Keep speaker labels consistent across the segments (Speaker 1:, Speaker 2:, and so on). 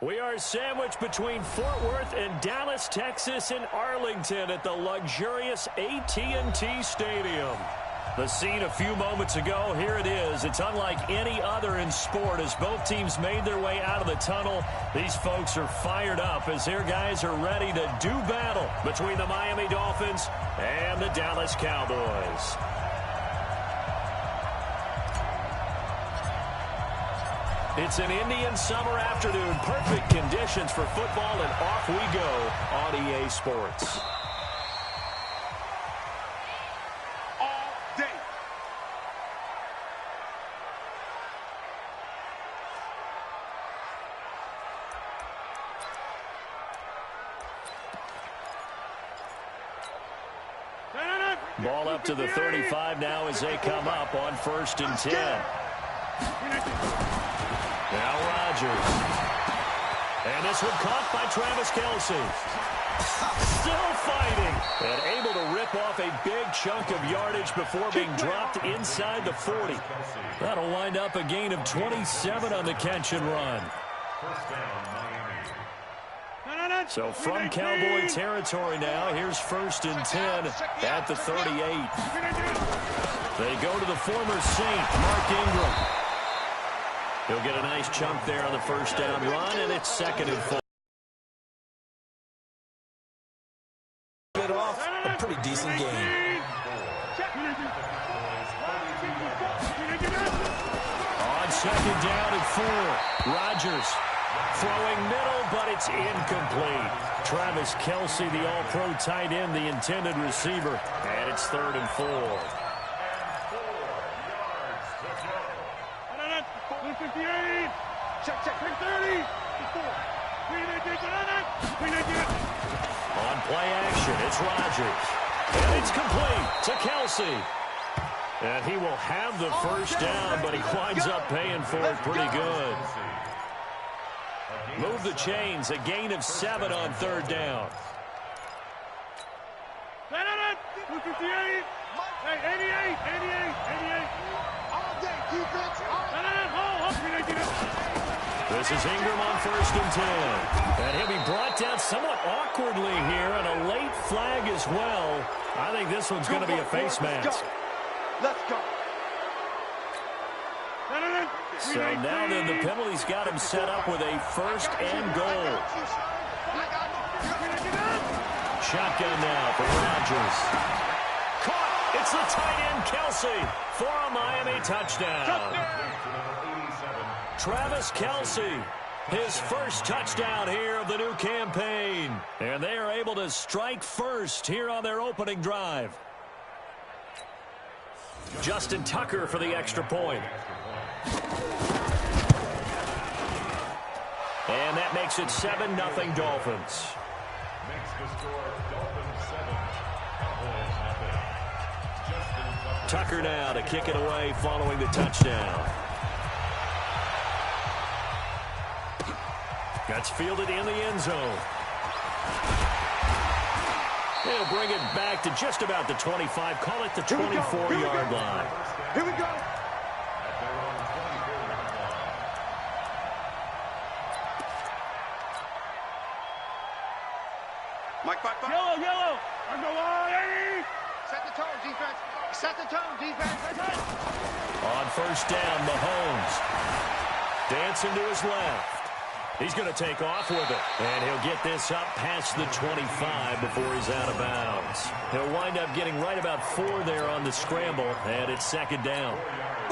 Speaker 1: We are sandwiched between Fort Worth and Dallas, Texas, and Arlington at the luxurious AT&T Stadium. The scene a few moments ago, here it is. It's unlike any other in sport as both teams made their way out of the tunnel. These folks are fired up as their guys are ready to do battle between the Miami Dolphins and the Dallas Cowboys. It's an Indian summer afternoon. Perfect conditions for football, and off we go on EA Sports.
Speaker 2: All day.
Speaker 1: Ball up to the 35 now as they come up on 1st and 10. Now Rodgers. And this one caught by Travis Kelce. Still fighting. And able to rip off a big chunk of yardage before being dropped inside the 40. That'll wind up a gain of 27 on the catch and run. So from Cowboy territory now, here's 1st and 10 at the 38. They go to the former Saint, Mark Ingram. He'll get a nice chunk there on the 1st down run, and it's 2nd and 4.
Speaker 3: Get off a pretty decent game.
Speaker 1: On 2nd down and 4, Rodgers throwing middle, but it's incomplete. Travis Kelce, the all-pro tight end, the intended receiver, and it's 3rd and 4.
Speaker 2: 58. Check, 30.
Speaker 1: On play action, it's Rodgers. And it's complete to Kelce. And he will have the 1st down, but he winds up paying for it pretty good. Move the chains, a gain of 7 on 3rd down.
Speaker 2: 58. Hey, 88. All day, defense.
Speaker 1: This is Ingram on 1st and 10. And he'll be brought down somewhat awkwardly here, and a late flag as well. I think this one's going to be a face mask.
Speaker 2: Let's go.
Speaker 1: So now then, the penalty's got him set up with a 1st and goal. Shotgun now for Rodgers. Caught. It's the tight end, Kelce, for a Miami touchdown. Travis Kelce, his 1st touchdown here of the new campaign. And they are able to strike first here on their opening drive. Justin Tucker for the extra point. And that makes it 7-0 Dolphins. Tucker now to kick it away following the touchdown. That's fielded in the end zone. They'll bring it back to just about the 25. Call it the 24-yard line.
Speaker 2: Here we go. Mike. Yellow. Set the tone, defense. Set the tone, defense.
Speaker 1: On 1st down, Mahomes. Dancing to his left. He's going to take off with it. And he'll get this up past the 25 before he's out of bounds. He'll wind up getting right about 4 there on the scramble, and it's 2nd down.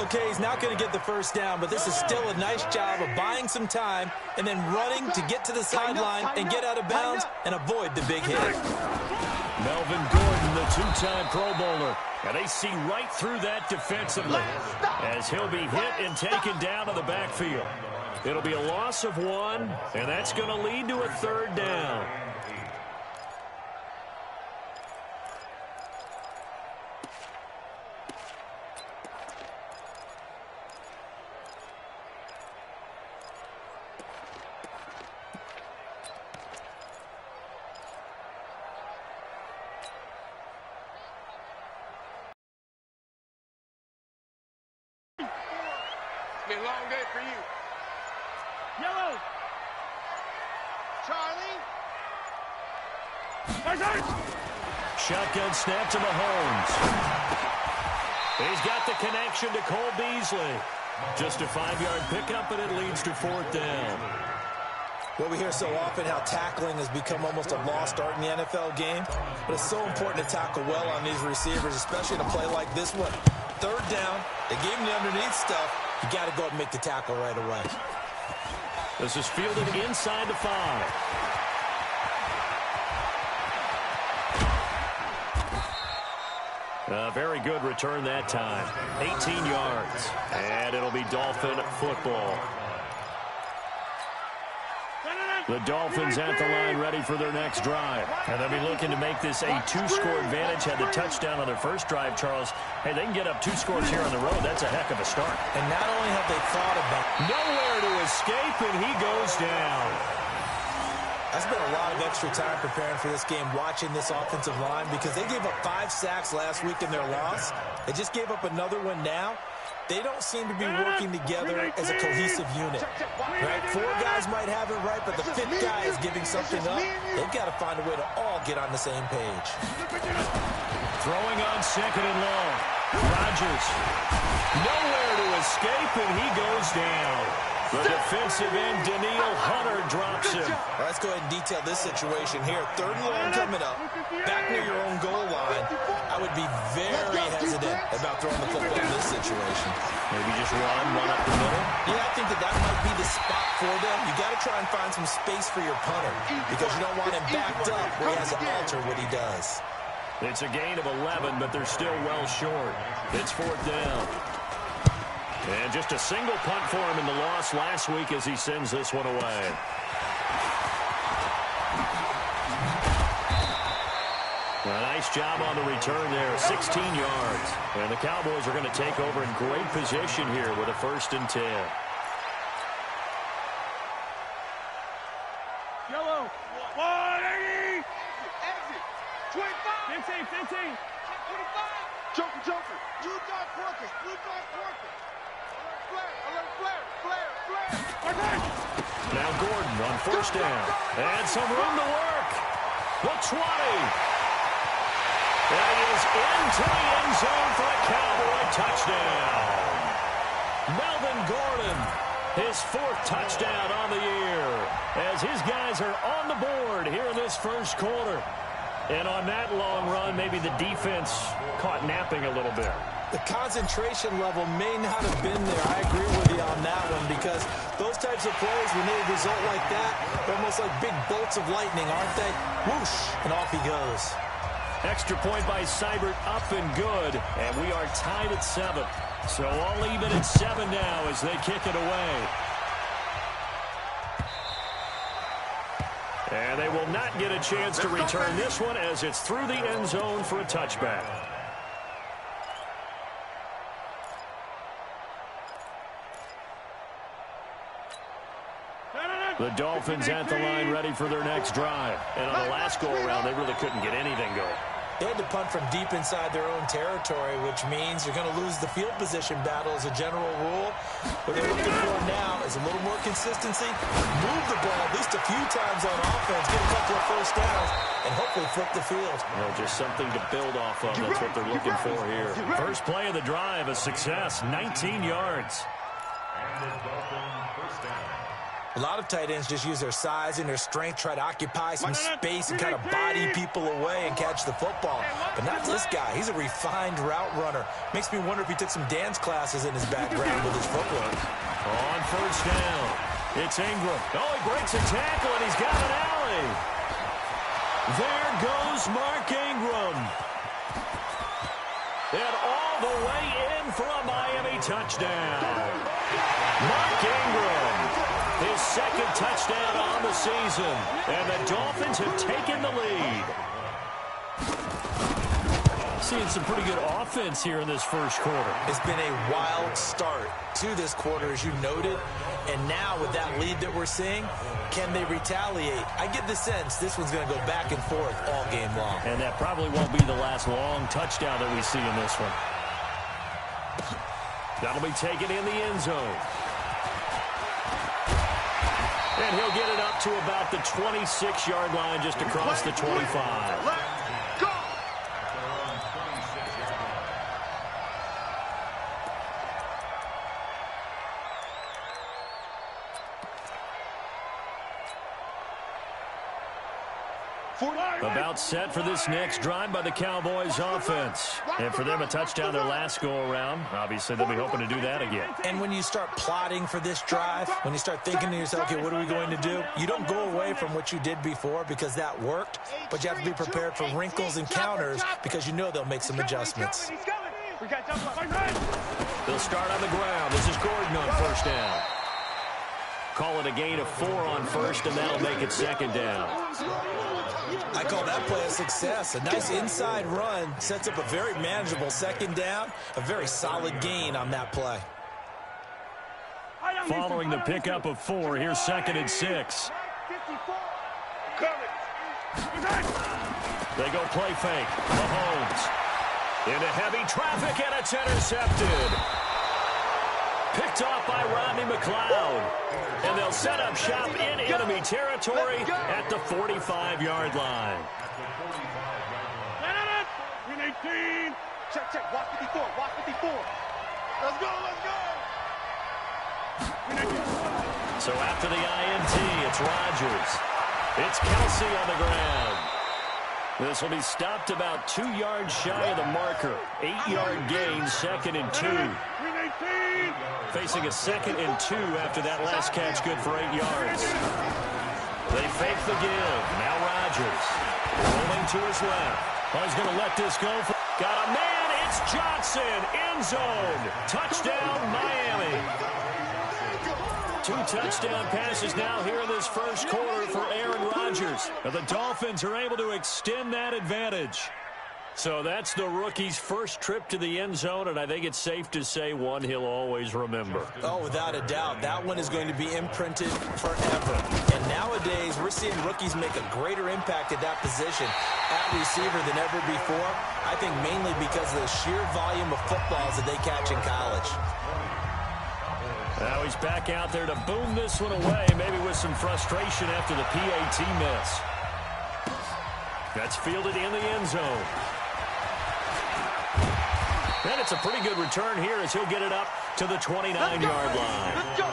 Speaker 3: Okay, he's not going to get the 1st down, but this is still a nice job of buying some time and then running to get to the sideline and get out of bounds and avoid the big hit.
Speaker 1: Melvin Gordon, the 2-time Pro Bowler. And they see right through that defensively as he'll be hit and taken down to the backfield. It'll be a loss of 1, and that's going to lead to a 3rd down.
Speaker 2: It's been a long day for you. Yellow. Charlie.
Speaker 1: Shotgun snap to Mahomes. He's got the connection to Cole Beasley. Just a 5-yard pickup, and it leads to 4th down.
Speaker 3: Well, we hear so often how tackling has become almost a lost art in the NFL game, but it's so important to tackle well on these receivers, especially in a play like this one. 3rd down, they gave him the underneath stuff. You got to go and make the tackle right away.
Speaker 1: This is fielded inside the 5. A very good return that time. 18 yards. And it'll be Dolphin football. The Dolphins at the line ready for their next drive. And they'll be looking to make this a 2-score advantage. Had the touchdown on their first drive, Charles. Hey, they can get up 2 scores here on the road. That's a heck of a start.
Speaker 3: And not only have they thought about
Speaker 1: nowhere to escape, and he goes down.
Speaker 3: I spent a lot of extra time preparing for this game, watching this offensive line, because they gave up 5 sacks last week in their loss. They just gave up another one now. They don't seem to be working together as a cohesive unit. Right? 4 guys might have it right, but the 5th guy is giving something up. They've got to find a way to all get on the same page.
Speaker 1: Throwing on 2nd and long. Rodgers. Nowhere to escape, and he goes down. The defensive end, Daniil Hunter, drops him.
Speaker 3: Well, let's go ahead and detail this situation here. 3rd and long coming up. Back near your own goal line. I would be very hesitant about throwing the football in this situation.
Speaker 1: Maybe just run up the middle?
Speaker 3: Yeah, I think that might be the spot for them. You got to try and find some space for your punter because you don't want him backed up where he has to alter what he does.
Speaker 1: It's a gain of 11, but they're still well short. It's 4th down. And just a single punt for him in the loss last week as he sends this one away. A nice job on the return there, 16 yards. And the Cowboys are going to take over in great position here with a 1st and 10.
Speaker 2: Yellow. 180. Exit. 25. 15. 25. Joker. Blue dog Porkers.
Speaker 1: Now Gordon on 1st down. And some room to work. The 20. That is into the end zone for a Cowboy touchdown. Melvin Gordon, his 4th touchdown on the year, as his guys are on the board here in this first quarter. And on that long run, maybe the defense caught napping a little bit.
Speaker 3: The concentration level may not have been there. I agree with you on that one because those types of plays, when they result like that, they're almost like big bolts of lightning, aren't they? Whoosh, and off he goes.
Speaker 1: Extra point by Seibert, up and good. And we are tied at 7. So all even at 7 now as they kick it away. And they will not get a chance to return this one as it's through the end zone for a touchback. The Dolphins at the line ready for their next drive. And on the last go-around, they really couldn't get anything going.
Speaker 3: They had to punt from deep inside their own territory, which means you're going to lose the field position battle as a general rule. What they're looking for now is a little more consistency, move the ball at least a few times on offense, get a couple of 1st downs, and hopefully flip the field.
Speaker 1: Well, just something to build off of. That's what they're looking for here. First play of the drive, a success, 19 yards.
Speaker 3: A lot of tight ends just use their size and their strength, try to occupy some space and kind of body people away and catch the football. But not this guy. He's a refined route runner. Makes me wonder if he took some dance classes in his background with his footwork.
Speaker 1: On 1st down, it's Ingram. Oh, he breaks a tackle, and he's got an alley. There goes Mark Ingram. And all the way in for a Miami touchdown. Mark Ingram. His 2nd touchdown on the season. And the Dolphins have taken the lead. Seeing some pretty good offense here in this first quarter.
Speaker 3: It's been a wild start to this quarter, as you noted. And now with that lead that we're seeing, can they retaliate? I get the sense this one's going to go back and forth all game long.
Speaker 1: And that probably won't be the last long touchdown that we see in this one. That'll be taken in the end zone. And he'll get it up to about the 26-yard line just across the 25.
Speaker 2: Let's go.
Speaker 1: About set for this next drive by the Cowboys offense. And for them, a touchdown their last go-around. Obviously, they'll be hoping to do that again.
Speaker 3: And when you start plotting for this drive, when you start thinking to yourself, okay, what are we going to do? You don't go away from what you did before because that worked, but you have to be prepared for wrinkles and counters because you know they'll make some adjustments.
Speaker 1: They'll start on the ground. This is Gordon on first down. Call it a gain of 4 on first, and that'll make it second down.
Speaker 3: I call that play a success. A nice inside run sets up a very manageable second down, a very solid gain on that play.
Speaker 1: Following the pickup of 4, here's 2nd and 6. They go play fake. Mahomes into heavy traffic, and it's intercepted. Picked off by Rodney McLeod. And they'll set up shop in enemy territory at the 45-yard line.
Speaker 2: Win 18. Check. Watch 54. Watch 54. Let's go.
Speaker 1: So after the INT, it's Rodgers. It's Kelsey on the ground. This will be stopped about 2 yards shy of the marker. 8-yard gain, 2nd and 2. Facing a 2nd and 2 after that last catch, good for 8 yards. They fake the give. Now Rodgers rolling to his left. Oh, he's going to let this go. Got a man. It's Johnson. End zone. Touchdown, Miami. 2 touchdown passes now here in this first quarter for Aaron Rodgers. And the Dolphins are able to extend that advantage. So that's the rookie's first trip to the end zone, and I think it's safe to say one he'll always remember.
Speaker 3: Oh, without a doubt. That one is going to be imprinted forever. And nowadays, we're seeing rookies make a greater impact at that position at receiver than ever before. I think mainly because of the sheer volume of footballs that they catch in college.
Speaker 1: Now he's back out there to boom this one away, maybe with some frustration after the PAT miss. That's fielded in the end zone. And it's a pretty good return here as he'll get it up to the 29-yard line.
Speaker 2: Let's go.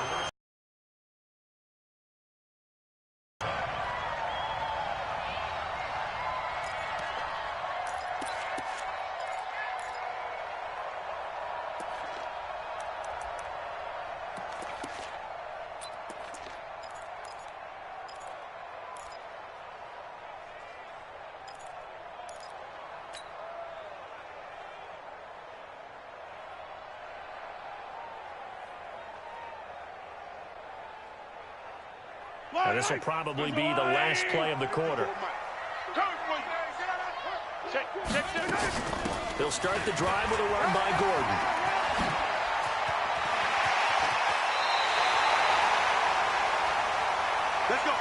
Speaker 1: Now this will probably be the last play of the quarter. They'll start the drive with a run by Gordon.
Speaker 2: Let's go.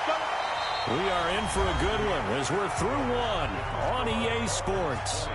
Speaker 1: We are in for a good one as we're through one on EA Sports.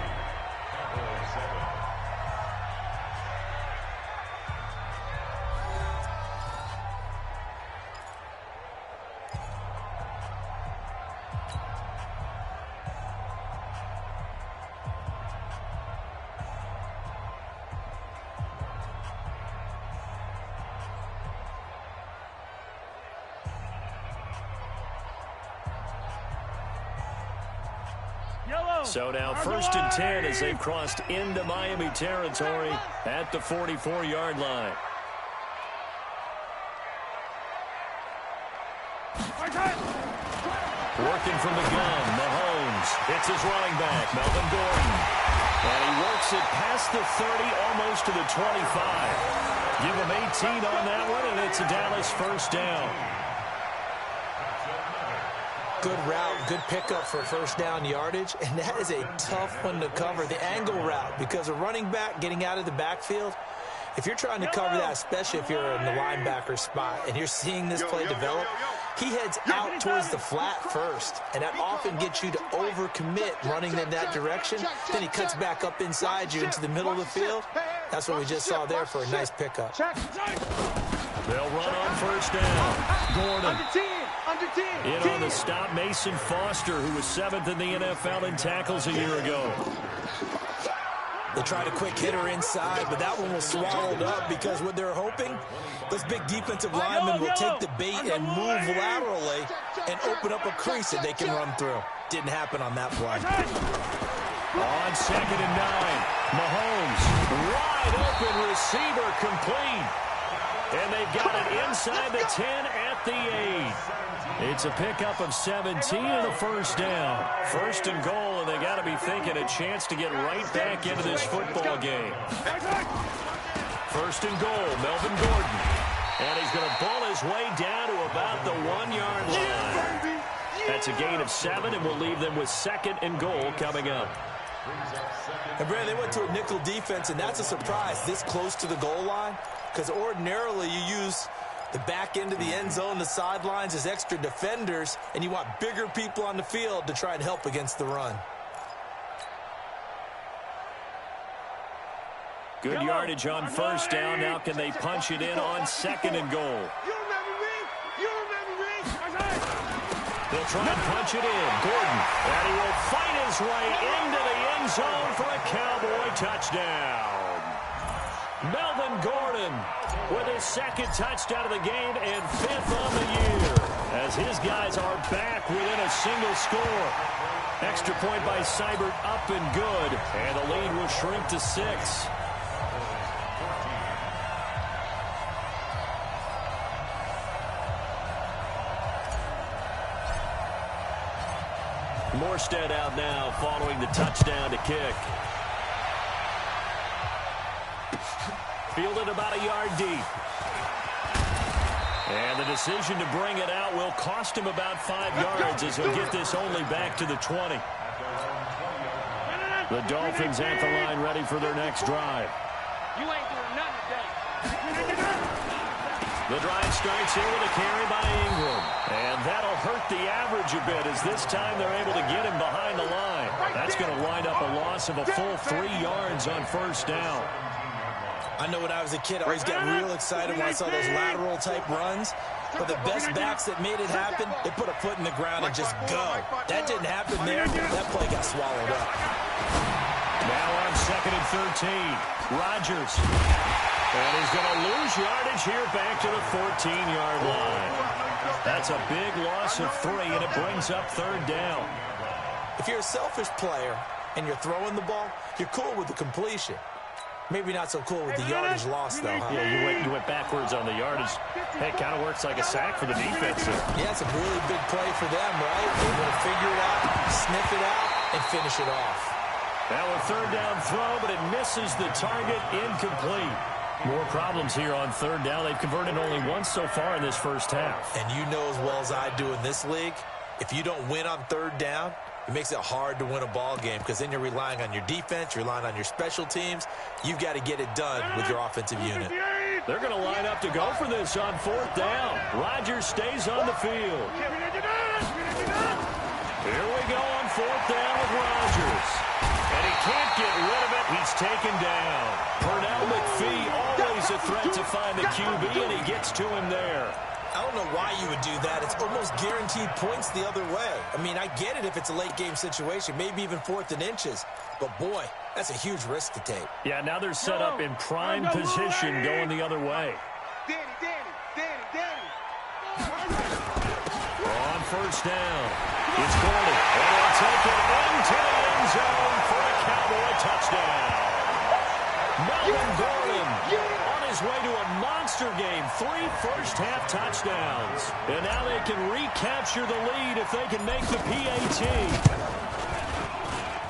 Speaker 1: So now 1st and 10 as they've crossed into Miami territory at the 44-yard line. Working from the gun, Mahomes. It's his running back, Melvin Gordon. And he works it past the 30, almost to the 25. Give him 18 on that one, and it's a Dallas first down.
Speaker 3: Good route, good pickup for first down yardage, and that is a tough one to cover, the angle route, because a running back getting out of the backfield, if you're trying to cover that, especially if you're in the linebacker spot and you're seeing this play develop, he heads out towards the flat first, and that often gets you to overcommit running in that direction. Then he cuts back up inside you into the middle of the field. That's what we just saw there for a nice pickup.
Speaker 1: They'll run on first down. Gordon.
Speaker 2: Under 10.
Speaker 1: In on the stop, Mason Foster, who was 7th in the NFL in tackles a year ago.
Speaker 3: They tried a quick hitter inside, but that one was swallowed up because what they're hoping, those big defensive linemen will take the bait and move laterally and open up a crease that they can run through. Didn't happen on that play.
Speaker 1: On 2nd and 9, Mahomes, wide open receiver, complete. And they've got it inside the 10 at the 8. It's a pickup of 17 and a first down. 1st and goal, and they got to be thinking a chance to get right back into this football game. 1st and goal, Melvin Gordon. And he's going to ball his way down to about the 1-yard line. That's a gain of 7, and we'll leave them with 2nd and goal coming up.
Speaker 3: And Brad, they went to a nickel defense, and that's a surprise this close to the goal line, because ordinarily you use the back end of the end zone, the sidelines as extra defenders, and you want bigger people on the field to try and help against the run.
Speaker 1: Good yardage on 1st down. Now can they punch it in on 2nd and goal? They'll try and punch it in. Gordon, and he will fight his way into the end zone for a Cowboy touchdown. Melvin Gordon with his 2nd touchdown of the game and 5th on the year, as his guys are back within a single score. Extra point by Seibert, up and good, and the lead will shrink to 6. Morstead out now following the touchdown to kick. Fielded about a yard deep. And the decision to bring it out will cost him about 5 yards as he'll get this only back to the 20. The Dolphins at the line ready for their next drive.
Speaker 2: You ain't doing nothing today.
Speaker 1: The drive starts here with a carry by Ingram. And that'll hurt the average a bit as this time they're able to get him behind the line. That's going to wind up a loss of a full 3 yards on 1st down.
Speaker 3: I know when I was a kid, I always got real excited when I saw those lateral-type runs. But the best backs that made it happen, they put a foot in the ground and just go. That didn't happen there. That play got swallowed up.
Speaker 1: Now on 2nd and 13, Rodgers. And he's going to lose yardage here back to the 14-yard line. That's a big loss of 3, and it brings up 3rd down.
Speaker 3: If you're a selfish player and you're throwing the ball, you're cool with the completion. Maybe not so cool with the yardage loss, though, huh?
Speaker 1: Yeah, you went backwards on the yardage. Hey, it kind of works like a sack for the defense.
Speaker 3: Yeah, it's a really big play for them, right? They're going to figure it out, sniff it out, and finish it off.
Speaker 1: Now a 3rd down throw, but it misses the target, incomplete. More problems here on 3rd down. They've converted only once so far in this first half.
Speaker 3: And you know as well as I do in this league, if you don't win on 3rd down, it makes it hard to win a ball game because then you're relying on your defense, you're relying on your special teams. You've got to get it done with your offensive unit.
Speaker 1: They're going to line up to go for this on 4th down. Rodgers stays on the field. Here we go on 4th down with Rodgers. And he can't get rid of it. He's taken down. Pernell McPhee, always a threat to find the QB, and he gets to him there.
Speaker 3: I don't know why you would do that. It's almost guaranteed points the other way. I mean, I get it if it's a late-game situation, maybe even 4th and inches. But, boy, that's a huge risk to take.
Speaker 1: Yeah, now they're set up in prime position going the other way.
Speaker 2: Danny.
Speaker 1: On 1st down, it's Gordon. And he'll take it into the end zone for a Cowboy touchdown. Melvin Gordon on his way to a monster game. 3 first-half touchdowns. And now they can recapture the lead if they can make the PAT.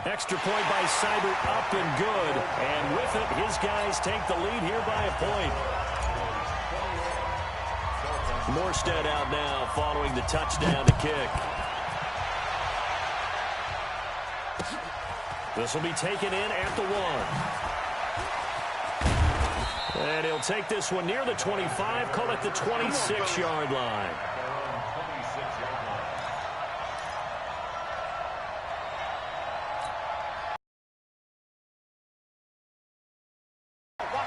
Speaker 1: Extra point by Seibert, up and good. And with it, his guys take the lead here by a point. Morstead out now following the touchdown to kick. This will be taken in at the 1. And he'll take this one near the 25, call it the 26-yard line.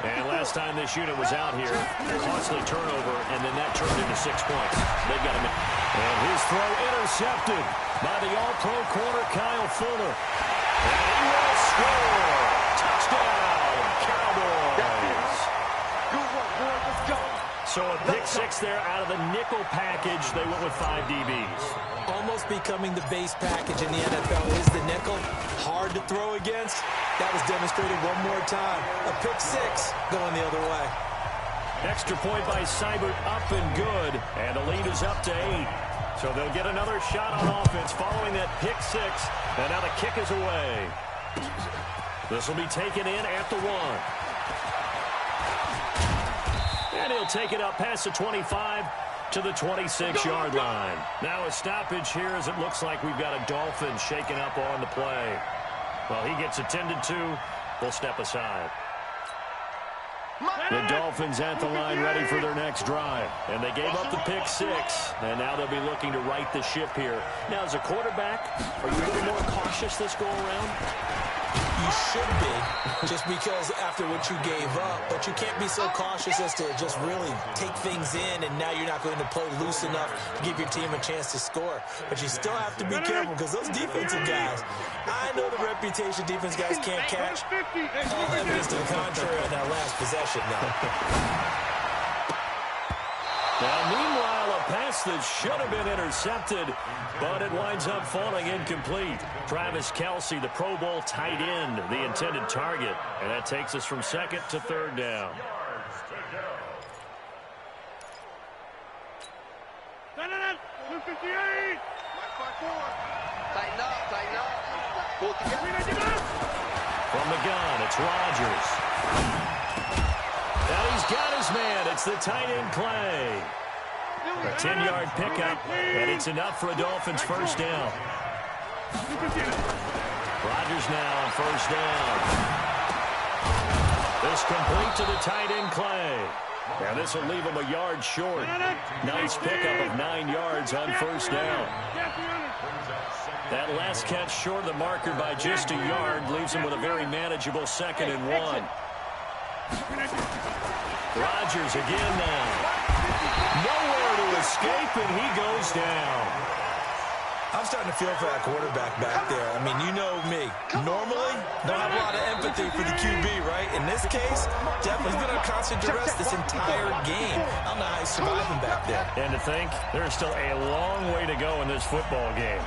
Speaker 1: And last last time this unit was out here. Costly turnover, and then that turned into 6 points. They've got him. And his throw intercepted by the all-pro corner, Kyle Fuller. And he will score. Touchdown, Cowboys.
Speaker 2: Good work, boy. Let's go.
Speaker 1: So a pick six there out of the nickel package. They went with 5 DBs.
Speaker 3: Almost becoming the base package in the NFL is the nickel. Hard to throw against. That was demonstrated one more time. A pick six going the other way.
Speaker 1: Extra point by Seibert, up and good. And the lead is up to 8. So they'll get another shot on offense following that pick six. And now the kick is away. This will be taken in at the 1. And he'll take it up past the 25 to the 26-yard line. Now a stoppage here as it looks like we've got a Dolphin shaken up on the play. Well, he gets attended to. We'll step aside. The Dolphins at the line ready for their next drive. And they gave up the pick six. And now they'll be looking to right the ship here. Now, as a quarterback, are you a little more cautious this go-around?
Speaker 3: You should be, just because after what you gave up. But you can't be so cautious as to just really take things in, and now you're not going to play loose enough to give your team a chance to score. But you still have to be careful, because those defensive guys, I know the reputation defense guys can't catch. All evidence to the contrary on that last possession, though.
Speaker 1: Now, meanwhile, a pass that should have been intercepted, but it winds up falling incomplete. Travis Kelce, the Pro Bowl tight end, the intended target. And that takes us from second to third down.
Speaker 2: Tighten up, tighten up. Pull together.
Speaker 1: From the gun, it's Rodgers. Now he's got his man. It's the tight end Clay. A 10-yard pickup, and it's enough for a Dolphins first down. Rodgers now on first down. This complete to the tight end Clay. Now this will leave him a yard short. Nice pickup of 9 yards on first down. That last catch short of the marker by just a yard leaves him with a very manageable 2nd and 1. Rodgers again now. Nowhere to escape, and he goes down.
Speaker 3: I'm starting to feel for that quarterback back there. I mean, you know me. Normally, don't have a lot of empathy for the QB, right? In this case, definitely been on constant duress this entire game. I don't know how he's surviving back there.
Speaker 1: And to think, there's still a long way to go in this football game.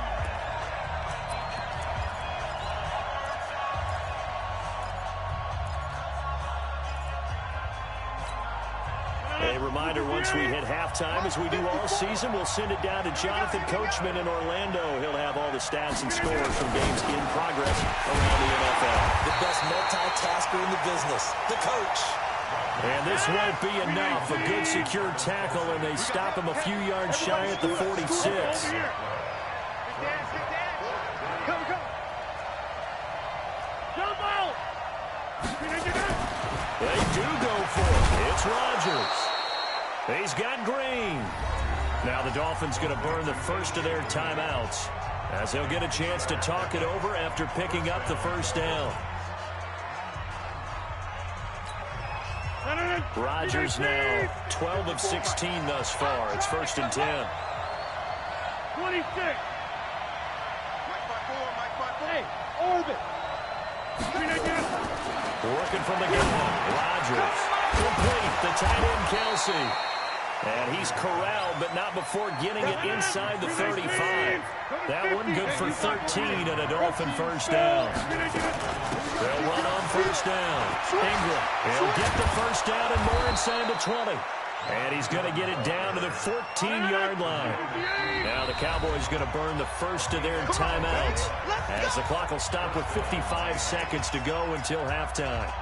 Speaker 1: A reminder, once we hit halftime, as we do all season, we'll send it down to Jonathan Coachman in Orlando. He'll have all the stats and scores from games in progress around the NFL.
Speaker 3: The best multitasker in the business, the coach.
Speaker 1: And this won't be enough. A good secure tackle, and they stop him a few yards shy at the 46. They do go for it. It's Rodgers. He's got Green. Now the Dolphins going to burn the first of their timeouts as they'll get a chance to talk it over after picking up the first down. Rodgers now 12 of 16 thus far. It's 1st and 10.
Speaker 2: 26. Hey, orbit.
Speaker 1: Working from the gun. Rodgers. Complete. The tight end, Kelce. And he's corralled, but not before getting it inside the 35. That one good for 13 and a Dolphin first down. They'll run on first down. Ingram. He'll get the first down and more inside the 20. And he's going to get it down to the 14-yard line. Now the Cowboys going to burn the first of their timeouts as the clock will stop with 55 seconds to go until halftime.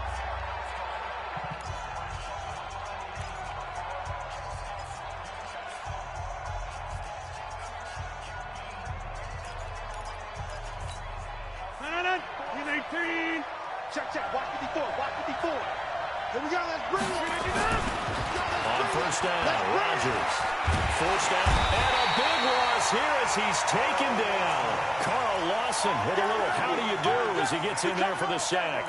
Speaker 2: Check. Watch 54. Here we go. Let's bring it.
Speaker 1: On first down, Rodgers. Forced out, and a big loss here as he's taken down. Carl Lawson with a little how do you do as he gets in there for the sack.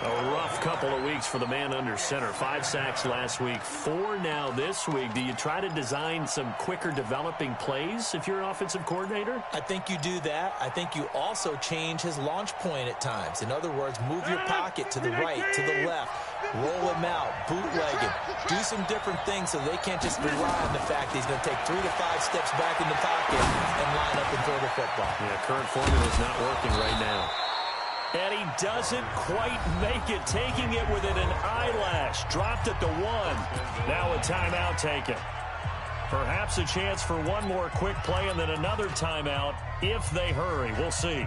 Speaker 1: A rough couple of weeks for the man under center. 5 sacks last week, 4 now this week. Do you try to design some quicker developing plays if you're an offensive coordinator?
Speaker 3: I think you do that. I think you also change his launch point at times. In other words, move your pocket to the right, to the left, roll him out, bootleg him, do some different things so they can't just rely on the fact that he's going to take 3 to 5 steps back in the pocket and line up and throw the football.
Speaker 1: Yeah, current formula is not working right now. And he doesn't quite make it, taking it within an eyelash. Dropped at the 1. Now a timeout taken. Perhaps a chance for one more quick play and then another timeout if they hurry. We'll see.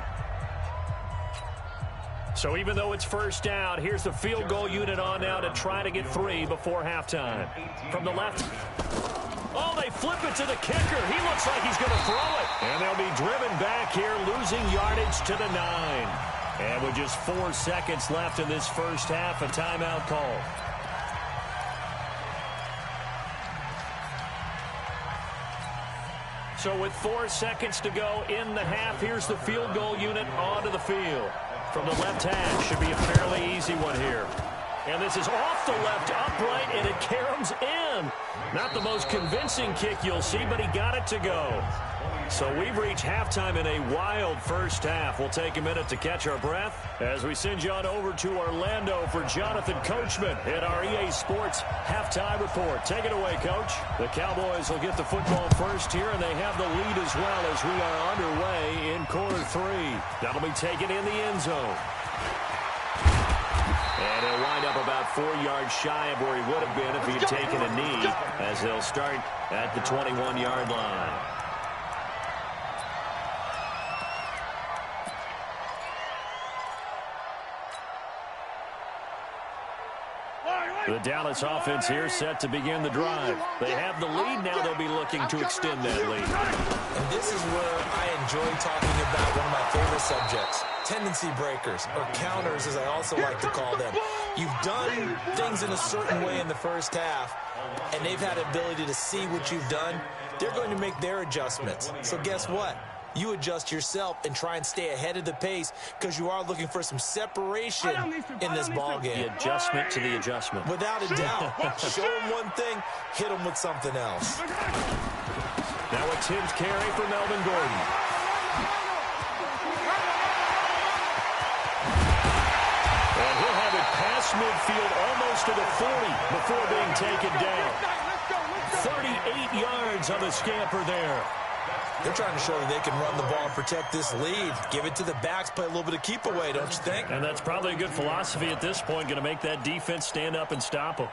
Speaker 1: So even though it's first down, here's the field goal unit on now to try to get 3 before halftime. From the left. Oh, they flip it to the kicker. He looks like he's going to throw it. And they'll be driven back here, losing yardage to the 9. And with just 4 seconds left in this first half, a timeout call. So with 4 seconds to go in the half, here's the field goal unit onto the field. From the left hash, should be a fairly easy one here. And this is off the left upright, and it caroms in. Not the most convincing kick you'll see, but he got it to go. So we've reached halftime in a wild first half. We'll take a minute to catch our breath as we send you on over to Orlando for Jonathan Coachman in our EA Sports halftime report. Take it away, Coach. The Cowboys will get the football first here, and they have the lead as well as we are underway in quarter 3. That'll be taken in the end zone. And he'll wind up about 4 yards shy of where he would have been if he had taken a knee, as they'll start at the 21-yard line. The Dallas offense here set to begin the drive. They have the lead. Now they'll be looking to extend that lead.
Speaker 3: And this is where I enjoy talking about one of my favorite subjects, tendency breakers, or counters as I also like to call them. You've done things in a certain way in the first half, and they've had the ability to see what you've done. They're going to make their adjustments. So guess what? You adjust yourself and try and stay ahead of the pace because you are looking for some separation in this ball game.
Speaker 1: The adjustment to the adjustment.
Speaker 3: Without a doubt. Show them one thing, hit them with something else.
Speaker 1: Now a Tim's carry for Melvin Gordon. And he'll have it past midfield almost to the 40 before being taken down. 38 yards on the scamper there.
Speaker 3: They're trying to show that they can run the ball and protect this lead. Give it to the backs, play a little bit of keep away, don't you think?
Speaker 1: And that's probably a good philosophy at this point, going to make that defense stand up and stop them.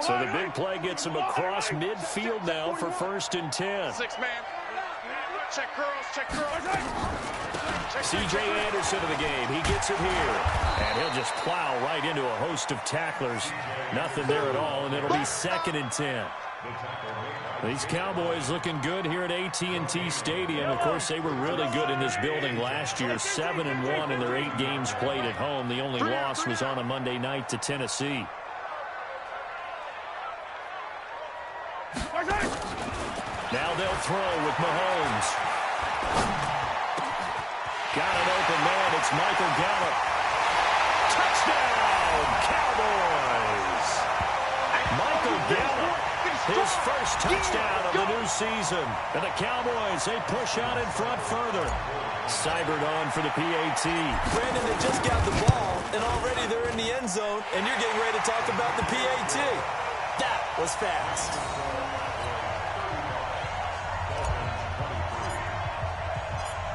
Speaker 1: So the big play gets him across midfield now for 1st and 10.
Speaker 2: 6-man. Check girls, check girls.
Speaker 1: C.J. Anderson of the game. He gets it here. And he'll just plow right into a host of tacklers. Nothing there at all, and it'll be 2nd and 10. These Cowboys looking good here at AT&T Stadium. Of course, they were really good in this building last year. 7-1 in their 8 games played at home. The only loss was on a Monday night to Tennessee. Now they'll throw with Mahomes. Got an open man. It's Michael Gallup. Touchdown, Cowboys! Michael Gallup, his first touchdown of the new season. And the Cowboys, they push out in front further. Cybered on for the PAT.
Speaker 3: Brandon, they just got the ball, and already they're in the end zone, and you're getting ready to talk about the PAT. That was fast.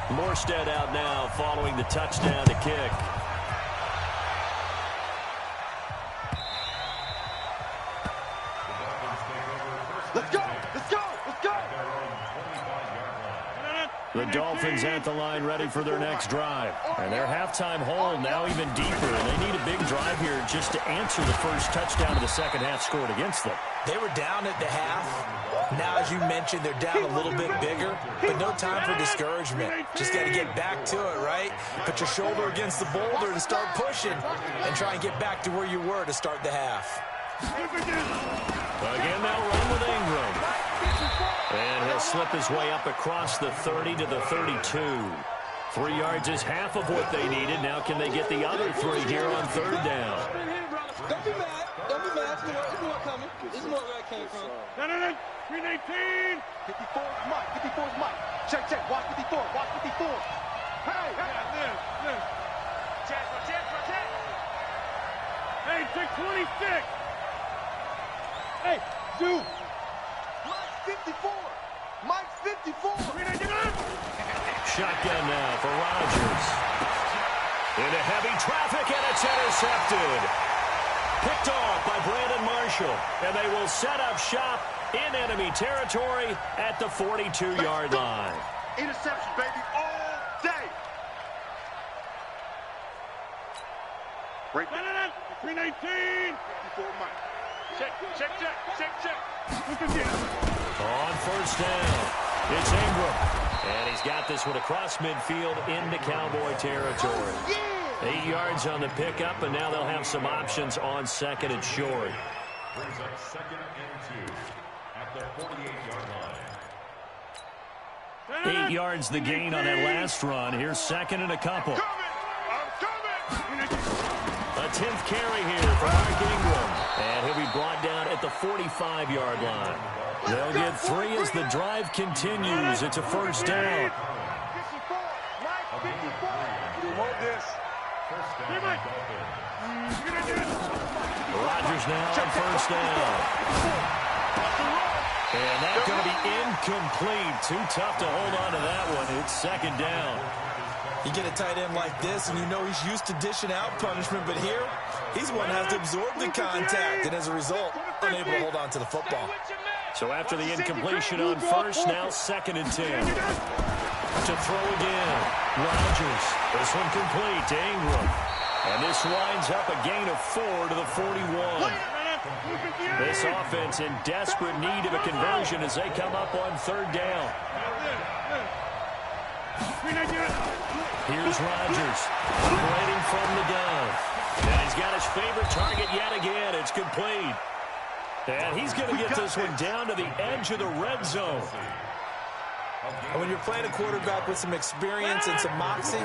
Speaker 1: Morstead out now following the touchdown to kick.
Speaker 2: Let's go, let's go, let's go.
Speaker 1: The Dolphins at the line ready for their next drive. And their halftime hole now even deeper. And they need a big drive here just to answer the first touchdown of the second half scored against them.
Speaker 3: They were down at the half. Now, as you mentioned, they're down a little bit bigger, but no time for discouragement. Just got to get back to it, right? Put your shoulder against the boulder and start pushing and try and get back to where you were to start the half.
Speaker 1: Again, they'll run with Ingram. And he'll slip his way up across the 30 to the 32. 3 yards is half of what they needed. Now can they get the other 3 here on third down?
Speaker 4: Don't be mad. Don't be mad. There's more coming. There's more where I came from.
Speaker 2: 319. 54 is Mike. 54 is Mike. Check, check. Watch 54. Watch 54. Hey, hey. Live. Check. Hey, check 26. Hey, dude. Mike's 54. Mike's 54.
Speaker 1: Shotgun now for Rodgers. Into heavy traffic, and it's intercepted. Picked off by Brandon Marshall. And they will set up shop in enemy territory at the 42-yard line.
Speaker 2: Interception, baby, all day. Break. 319. 54 Mike. Check.
Speaker 1: On first down, it's Ingram. And he's got this one across midfield into Cowboy territory. 8 yards on the pickup, and now they'll have some options on second and short.
Speaker 5: Brings up 2nd and 2 at the 48-yard line.
Speaker 1: 8 yards the gain on that last run. Here's second and a couple.
Speaker 2: I'm coming.
Speaker 1: A 10th carry here for Mark Ingram. And he'll be brought down at the 45-yard line. They'll get 3 as the drive continues. It's a first down.
Speaker 2: 54. Mike, 54. Hold this.
Speaker 1: Rodgers now on first down. And that's going to be incomplete. Too tough to hold on to that one. It's second down.
Speaker 3: You get a tight end like this, and you know he's used to dishing out punishment, but here, he's one that has to absorb the contact, and as a result, unable to hold on to the football.
Speaker 1: So after the incompletion on first, now second and 10. To throw again. Rodgers. This one complete to Ingram. And this winds up a gain of 4 to the 41. This offense in desperate need of a conversion as they come up on third down. Here's Rodgers, operating from the gun. And he's got his favorite target yet again. It's complete. And he's going to get this one down to the edge of the red zone.
Speaker 3: And when you're playing a quarterback with some experience and some moxie,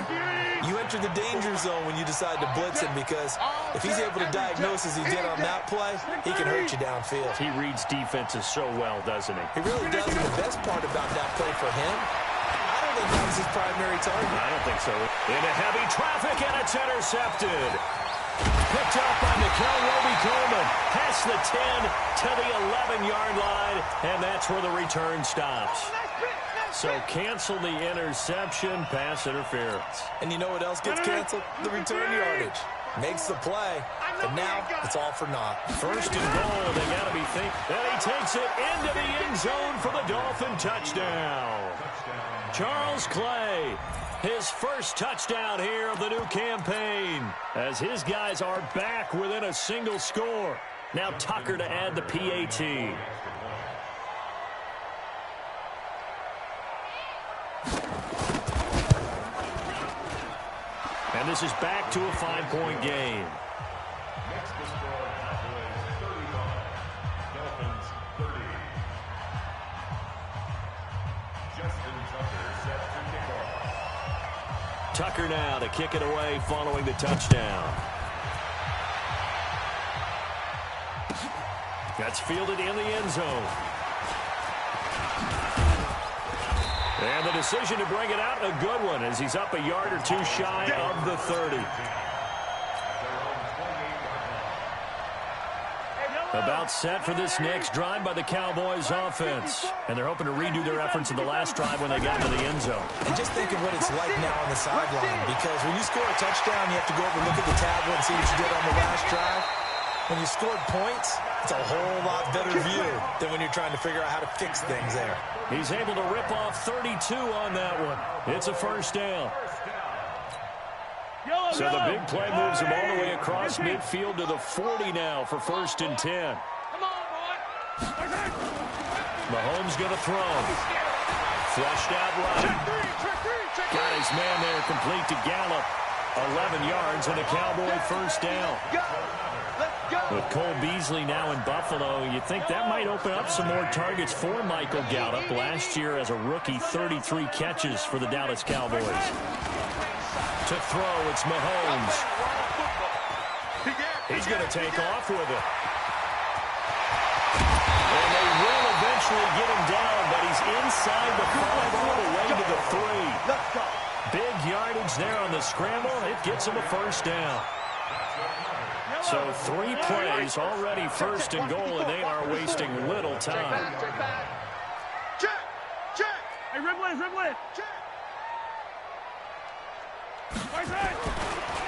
Speaker 3: you enter the danger zone when you decide to blitz him, because if he's able to diagnose as he did on that play, he can hurt you downfield.
Speaker 1: He reads defenses so well, doesn't he?
Speaker 3: He really does, and the best part about that play for him, I don't think that was his primary target.
Speaker 1: I don't think so. Into heavy traffic, and it's intercepted. Picked up by Nickel Roby-Coleman. Past the 10 to the 11-yard line, and that's where the return stops. So cancel the interception, pass interference.
Speaker 3: And you know what else gets canceled? The return yardage. Makes the play, but now it's all for naught.
Speaker 1: First and goal, they got to be thinking. And he takes it into the end zone for the Dolphin touchdown. Charles Clay, his first touchdown here of the new campaign, as his guys are back within a single score. Now Tucker to add the PAT. And this is back to a 5-point game.
Speaker 5: Next to score, Cowboys 35, Dolphins 30. Justin Tucker set to kick off.
Speaker 1: Tucker now to kick it away following the touchdown. That's fielded in the end zone. And the decision to bring it out, a good one, as he's up a yard or two shy of the 30. About set for this next drive by the Cowboys offense. And they're hoping to redo their efforts in the last drive when they got to the end zone.
Speaker 3: And just think of what it's like now on the sideline, because when you score a touchdown, you have to go over and look at the tablet and see what you did on the last drive. When you scored points, it's a whole lot better view than when you're trying to figure out how to fix things there.
Speaker 1: He's able to rip off 32 on that one. It's a first down. So the big play moves him all the way across midfield to the 40 now for first and 10. Mahomes going to throw. Flushed out right. Got his man there complete to Gallup. 11 yards and a Cowboy first down. With Cole Beasley now in Buffalo, you think that might open up some more targets for Michael Gallup. Last year as a rookie, 33 catches for the Dallas Cowboys. To throw, it's Mahomes. He's going to take off with it. And they will eventually get him down, but he's inside the 5 all the way to the 3. Big yardage there on the scramble. It gets him a first down. So 3 plays, already first and goal, and they are wasting little time.
Speaker 2: Check! Check! Hey, Ridley! Check!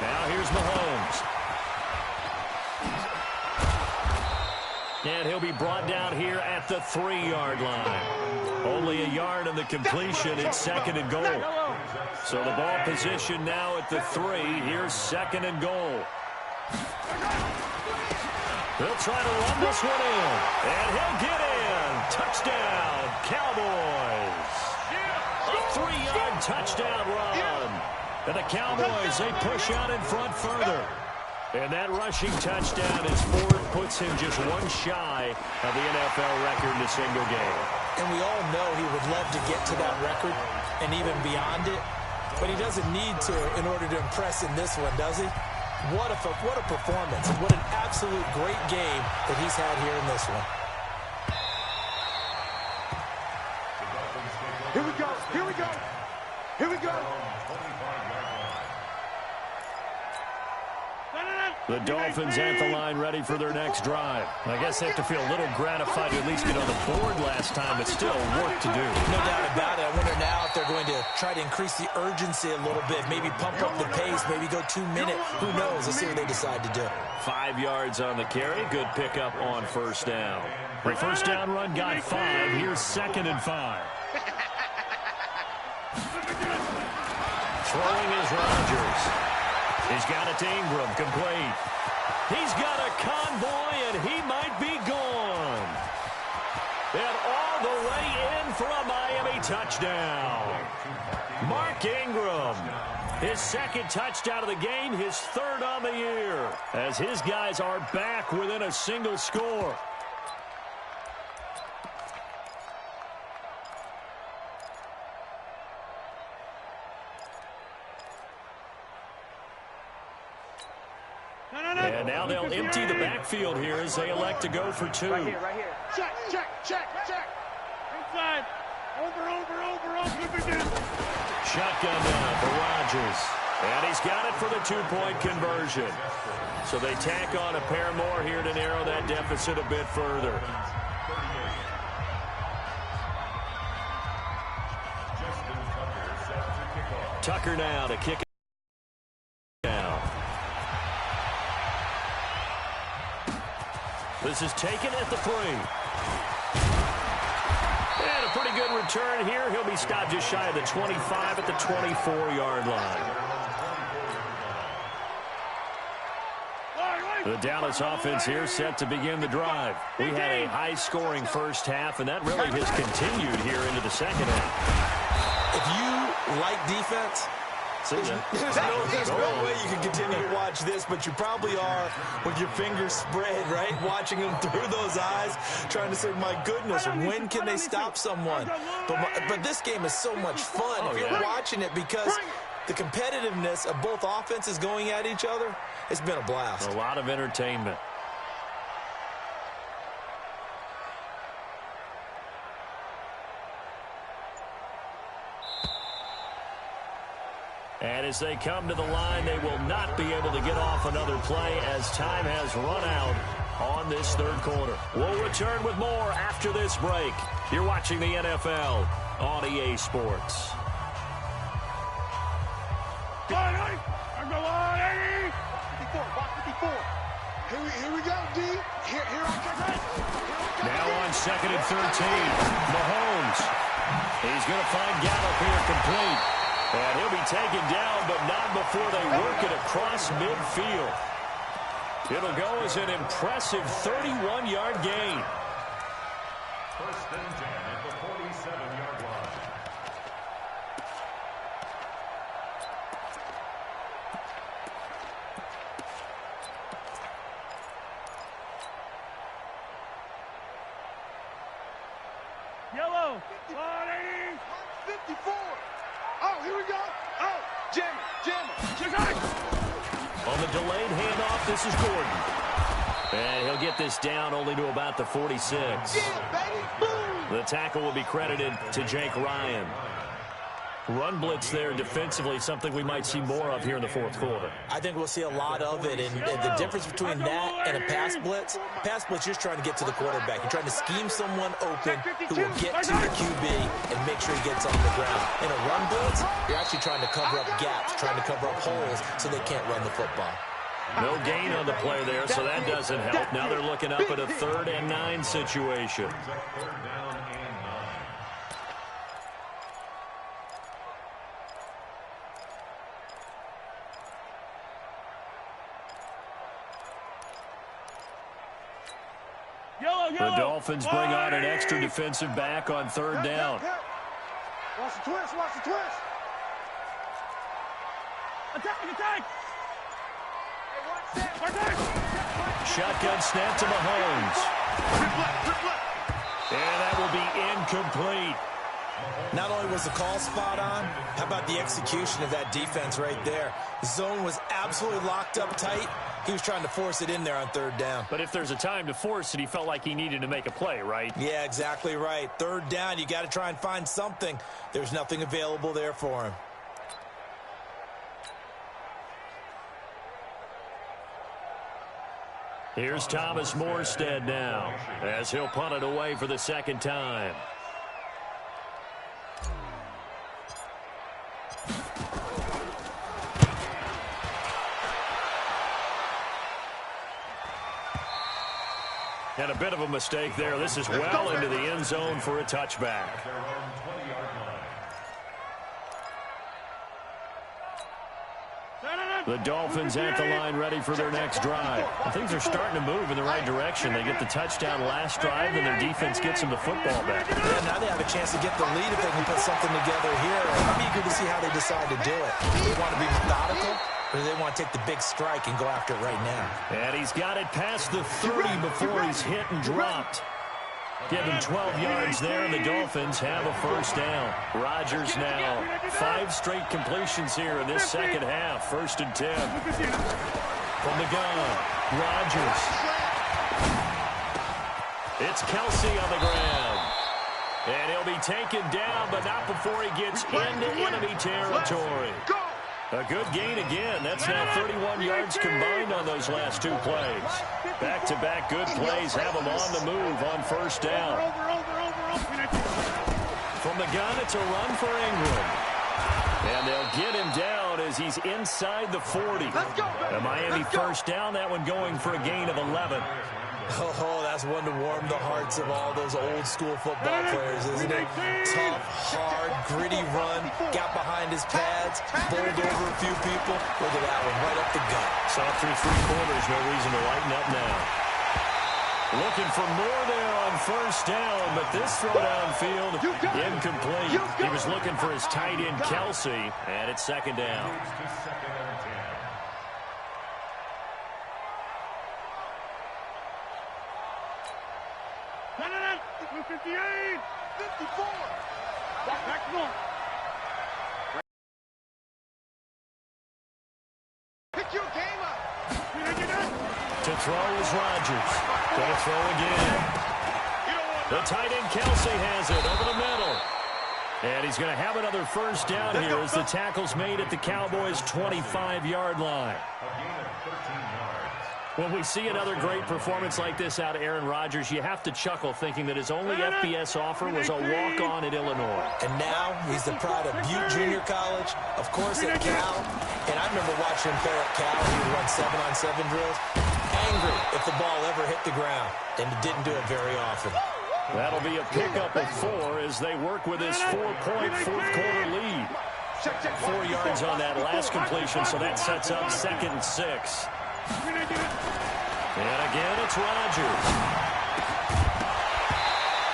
Speaker 1: Now here's Mahomes. And he'll be brought down here at the 3-yard line. Only a yard on the completion. It's second and goal. So the ball position now at the 3. Here's second and goal. They'll try to run this one in. And he'll get in. Touchdown, Cowboys. A 3-yard touchdown run. And the Cowboys, they push out in front further. And that rushing touchdown is 4. Puts him just 1 shy of the NFL record in a single game.
Speaker 3: And we all know he would love to get to that record and even beyond it. But he doesn't need to in order to impress in this one, does he? What a performance. What an absolute great game that he's had here in this one.
Speaker 2: Here we go. Here we go. Here we go.
Speaker 1: The Dolphins at the line ready for their next drive. I guess they have to feel a little gratified to at least get on the board last time, but still work to do.
Speaker 3: No doubt about it. I wonder now if they're going to try to increase the urgency a little bit, maybe pump up the pace, maybe go 2 minute. Who knows? Let's see what they decide to do.
Speaker 1: 5 yards on the carry. Good pickup on first down. The first down run got 5. Here's second and 5. Throwing is Rodgers. He's got it to Ingram, complete. He's got a convoy, and he might be gone. And all the way in for a Miami touchdown. Mark Ingram, his second touchdown of the game, his 3rd on the year, as his guys are back within a single score. And now they'll empty the backfield here as they elect to go for 2.
Speaker 2: Right here. Check. Inside. Over.
Speaker 1: Shotgun down for Rodgers. And he's got it for the 2-point conversion. So they tack on a pair more here to narrow that deficit a bit further. Tucker now to kick it down. This is taken at the 3. And a pretty good return here. He'll be stopped just shy of the 25 at the 24-yard line. The Dallas offense here set to begin the drive. We had a high-scoring first half, and that really has continued here into the second half.
Speaker 3: If you like defense, there's no way you can continue to watch this, but you probably are with your fingers spread, right? Watching them through those eyes, trying to say, my goodness, when can they stop someone? But this game is so much fun if you're watching it, because the competitiveness of both offenses going at each other, it's been a blast.
Speaker 1: A lot of entertainment. And as they come to the line, they will not be able to get off another play as time has run out on this 3rd quarter. We'll return with more after this break. You're watching the NFL on EA Sports.
Speaker 2: Here we go, D. Here I come.
Speaker 1: Now on 2nd and 13, Mahomes. He's going to find Gallup here complete. And he'll be taken down, but not before they work it across midfield. It'll go as an impressive 31-yard gain.
Speaker 5: First and 10 at the 47-yard line.
Speaker 2: Yellow. 54. Oh, here we go. Oh, jam it.
Speaker 1: delayed handoff. This is Gordon. And he'll get this down only to about the 46. The tackle will be credited to Jake Ryan. Run blitz there defensively, something we might see more of here in the fourth quarter.
Speaker 3: I think we'll see a lot of it, and the difference between that and a pass blitz, you're just trying to get to the quarterback. You're trying to scheme someone open who will get to the QB and make sure he gets on the ground. In a run blitz, you're actually trying to cover up gaps, trying to cover up holes so they can't run the football.
Speaker 1: No gain on the play there, so that doesn't help. Now they're looking up at a 3rd and 9 situation. The Dolphins bring on an extra defensive back on 3rd down.
Speaker 2: Watch the twist, watch the twist. Attack!
Speaker 1: Shotgun snap to Mahomes. And that will be incomplete.
Speaker 3: Not only was the call spot on, how about the execution of that defense right there? The zone was absolutely locked up tight. He was trying to force it in there on 3rd down.
Speaker 1: But if there's a time to force it, he felt like he needed to make a play, right?
Speaker 3: Yeah, exactly right. 3rd down, you got to try and find something. There's nothing available there for him.
Speaker 1: Here's Thomas Morstead now, as he'll punt it away for the 2nd time. And a bit of a mistake there. This is well into the end zone for a touchback. The Dolphins at the line ready for their next drive. Things are starting to move in the right direction. They get the touchdown last drive, and their defense gets them the football back.
Speaker 3: Yeah, now they have a chance to get the lead if they can put something together here. I'm eager to see how they decide to do it. Do they want to be methodical, or do they want to take the big strike and go after it right now?
Speaker 1: And he's got it past the 30 before he's hit and dropped. Give him 12 yards there, and the Dolphins have a 1st down. Rodgers now 5 straight completions here in this 2nd half. 1st and 10. From the gun, Rodgers. It's Kelsey on the ground. And he'll be taken down, but not before he gets into enemy territory. A good gain again. That's now 31 yards combined on those last 2 plays. Back-to-back good plays have him on the move on 1st down. From the gun, it's a run for Ingram. And they'll get him down as he's inside the 40. The Miami 1st down, that one going for a gain of 11.
Speaker 3: Oh, that's one to warm the hearts of all those old-school football players, isn't it? Tough, hard, gritty run, got behind his pads, bowled over a few people. Look at that one, right up the gut.
Speaker 1: Saw through 3 quarters, no reason to lighten up now. Looking for more there on 1st down, but this throw downfield, incomplete. He was looking for his tight end, Kelsey, and it's 2nd down. To throw is Rodgers. Gonna throw again. The tight end Kelsey has it over the middle. And he's going to have another 1st down here as the tackle's made at the Cowboys' 25-yard line. When we see another great performance like this out of Aaron Rodgers, you have to chuckle thinking that his only FBS offer was a walk-on at Illinois.
Speaker 3: And now he's the pride of Butte Junior College, of course at Cal. And I remember watching him play at Cal. He would run 7-on-7 drills. Angry if the ball ever hit the ground, and he didn't do it very often.
Speaker 1: That'll be a pickup of 4 as they work with his 4-point fourth-quarter lead. 4 yards on that last completion, so that sets up 2nd and 6. And again, it's Rodgers.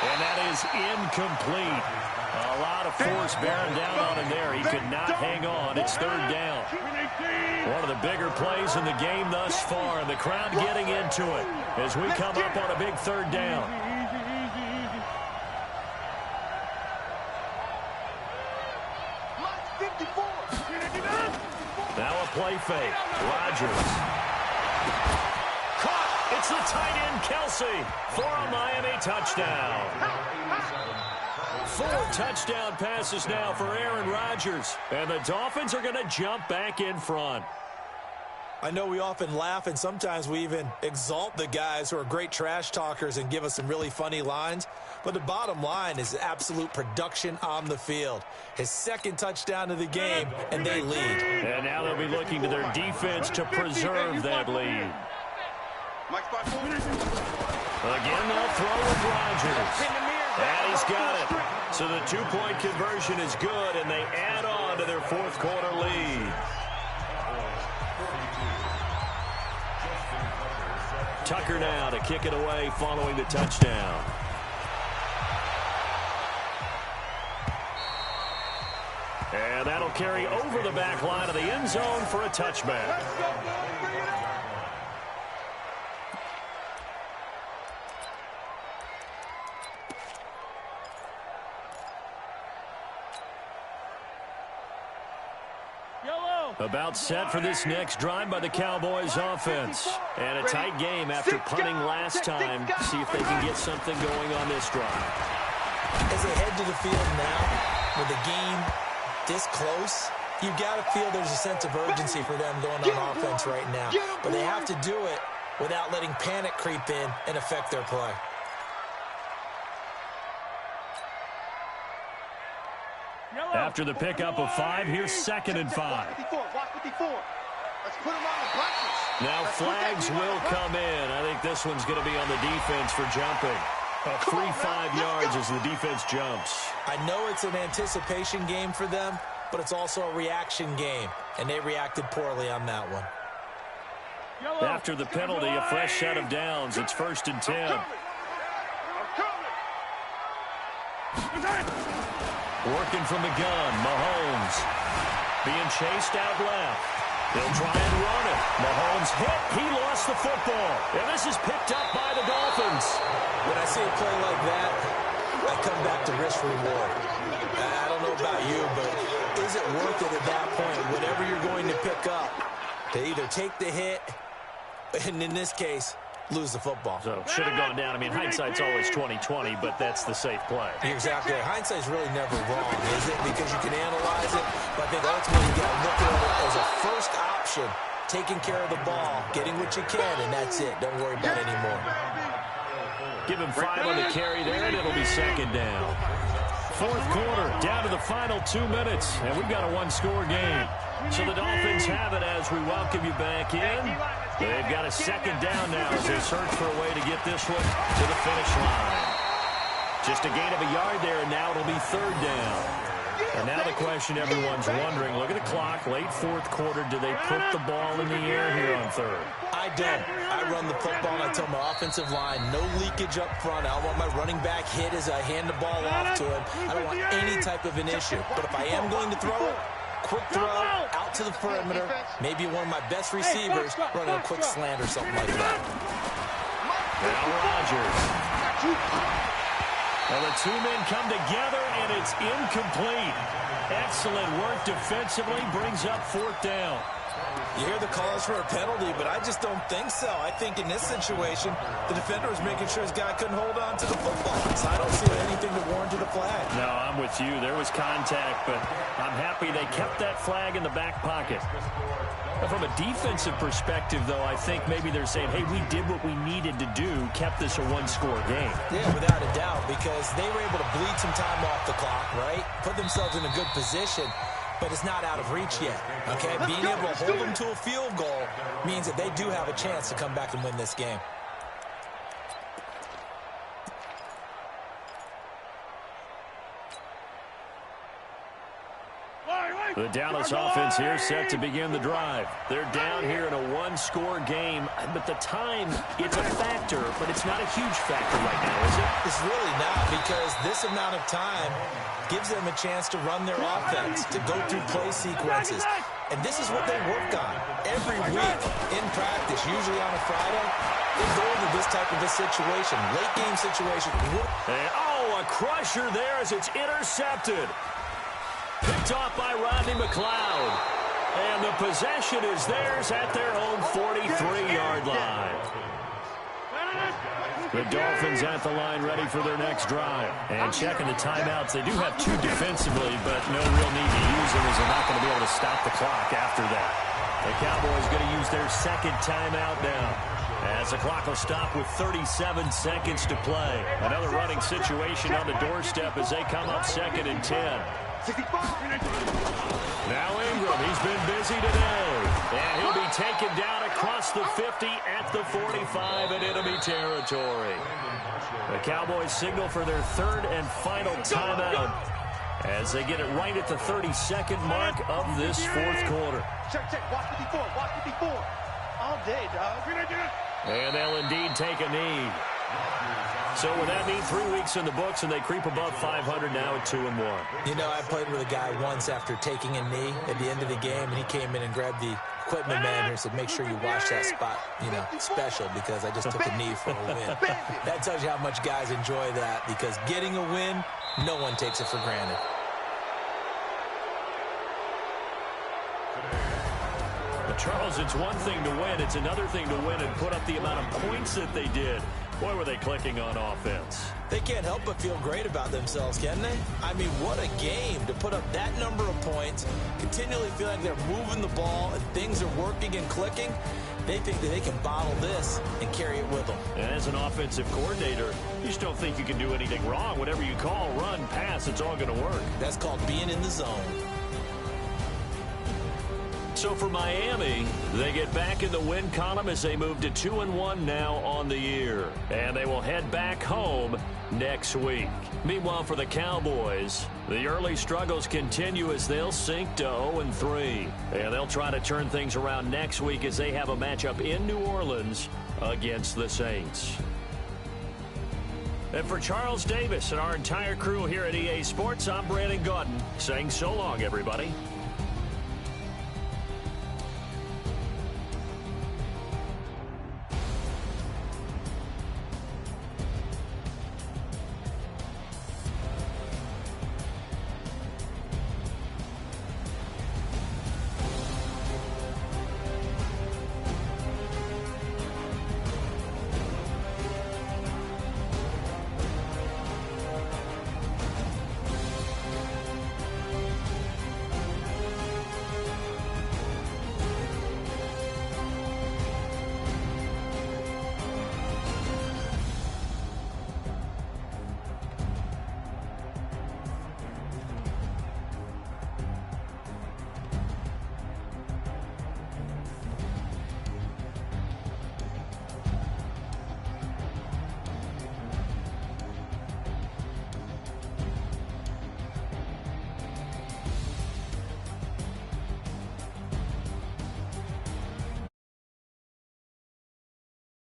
Speaker 1: And that is incomplete. A lot of force bearing down on him there. He could not hang on. It's 3rd down. One of the bigger plays in the game thus far, and the crowd getting into it as we come up on a big 3rd down. Now a play play fake. Rodgers. Caught. It's the tight end, Kelsey, for a Miami touchdown. 4 touchdown passes now for Aaron Rodgers. And the Dolphins are going to jump back in front.
Speaker 3: I know we often laugh, and sometimes we even exalt the guys who are great trash talkers and give us some really funny lines. But the bottom line is absolute production on the field. His second touchdown of the game, and they lead.
Speaker 1: And now they'll be looking to their defense to preserve that lead. Again, they'll throw with Rodgers. And he's got it. So the 2-point conversion is good, and they add on to their fourth quarter lead. Tucker now to kick it away following the touchdown. And that'll carry over the back line of the end zone for a touchback. About set for this next drive by the Cowboys offense. And a tight game after punting last time. See if they can get something going on this drive.
Speaker 3: As they head to the field now, with the game this close, you've got to feel there's a sense of urgency for them going on offense right now. But they have to do it without letting panic creep in and affect their play.
Speaker 1: After the pickup of 5, here's 2nd and 5. Now flags will come in. I think this one's going to be on the defense for jumping. A free 5 yards as the defense jumps.
Speaker 3: I know it's an anticipation game for them, but it's also a reaction game, and they reacted poorly on that one.
Speaker 1: After the penalty, a fresh set of downs. It's 1st and 10. Working from the gun, Mahomes. Being chased out left. They'll try and run it. Mahomes hit. He lost the football. And this is picked up by the Dolphins.
Speaker 3: When I see a play like that, I come back to risk reward. I don't know about you, but is it worth it at that point, whatever you're going to pick up, to either take the hit, and in this case, lose the football?
Speaker 1: So, should have gone down. I mean, hindsight's always 20/20, but that's the safe play.
Speaker 3: Exactly. Hindsight's really never wrong, is it? Because you can analyze it, but I think ultimately you got to look at it as a first option, taking care of the ball, getting what you can, and that's it. Don't worry about it anymore.
Speaker 1: Give him 5 on the carry there, and it'll be 2nd down. Fourth quarter, down to the final 2 minutes, and we've got a 1-score game. So the Dolphins have it as we welcome you back in. They've got a 2nd down now as they search for a way to get this one to the finish line. Just a gain of a yard there, and now it'll be 3rd down. And now the question everyone's wondering, look at the clock, late 4th quarter, do they put the ball in the air here on 3rd?
Speaker 3: I don't. I run the football, and I tell my offensive line, no leakage up front. I don't want my running back hit as I hand the ball off to him. I don't want any type of an issue. But if I am going to throw it, quick throw, out to the perimeter, maybe one of my best receivers running a quick slant or something like that.
Speaker 1: Now Rodgers. Well, the 2 men come together, and it's incomplete. Excellent work defensively, brings up 4th down.
Speaker 3: You hear the calls for a penalty, but I just don't think so. I think in this situation, the defender was making sure his guy couldn't hold on to the football. So I don't see anything to warrant a flag.
Speaker 1: No, I'm with you. There was contact, but I'm happy they kept that flag in the back pocket. From a defensive perspective, though, I think maybe they're saying, hey, we did what we needed to do, kept this a 1-score game.
Speaker 3: Yeah, without a doubt, because they were able to bleed some time off the clock, right? Put themselves in a good position, but it's not out of reach yet, okay? Being able to hold them to a field goal means that they do have a chance to come back and win this game.
Speaker 1: The Dallas offense here set to begin the drive. They're down here in a 1-score game, but the time, it's a factor, but it's not a huge factor right now, is it?
Speaker 3: It's really not, because this amount of time gives them a chance to run their offense, to go through play sequences. And this is what they work on every week in practice, usually on a Friday. They go into this type of a situation, late game situation.
Speaker 1: And, a crusher there as it's intercepted. Picked off by Rodney McLeod. And the possession is theirs at their own 43-yard line. The Dolphins at the line ready for their next drive. And checking the timeouts. They do have two defensively, but no real need to use them as they're not going to be able to stop the clock after that. The Cowboys going to use their second timeout now, as the clock will stop with 37 seconds to play. Another running situation on the doorstep as they come up 2nd and 10. Now Ingram, he's been busy today. And he'll be taken down across the 50 at the 45 in enemy territory. The Cowboys signal for their third and final timeout as they get it right at the 32nd mark of this fourth quarter.
Speaker 2: Check. Watch 54. Watch 54. All day, dog.
Speaker 1: And they'll indeed take a knee. So would that mean 3 weeks in the books and they creep above 500 now at 2-1?
Speaker 3: You know, I played with a guy once after taking a knee at the end of the game, and he came in and grabbed the equipment manager and said, make sure you watch that spot, special, because I just took a knee for a win. That tells you how much guys enjoy that, because getting a win, no one takes it for granted.
Speaker 1: But Charles, it's one thing to win. It's another thing to win and put up the amount of points that they did. Boy, were they clicking on offense.
Speaker 3: They can't help but feel great about themselves, can they? I mean, what a game to put up that number of points, continually feel like they're moving the ball and things are working and clicking. They think that they can bottle this and carry it with them.
Speaker 1: And as an offensive coordinator, you just don't think you can do anything wrong. Whatever you call, run, pass, it's all going to work.
Speaker 3: That's called being in the zone.
Speaker 1: So for Miami, they get back in the win column as they move to 2-1 now on the year. And they will head back home next week. Meanwhile, for the Cowboys, the early struggles continue as they'll sink to 0-3. And they'll try to turn things around next week as they have a matchup in New Orleans against the Saints. And for Charles Davis and our entire crew here at EA Sports, I'm Brandon Gaudin saying so long, everybody.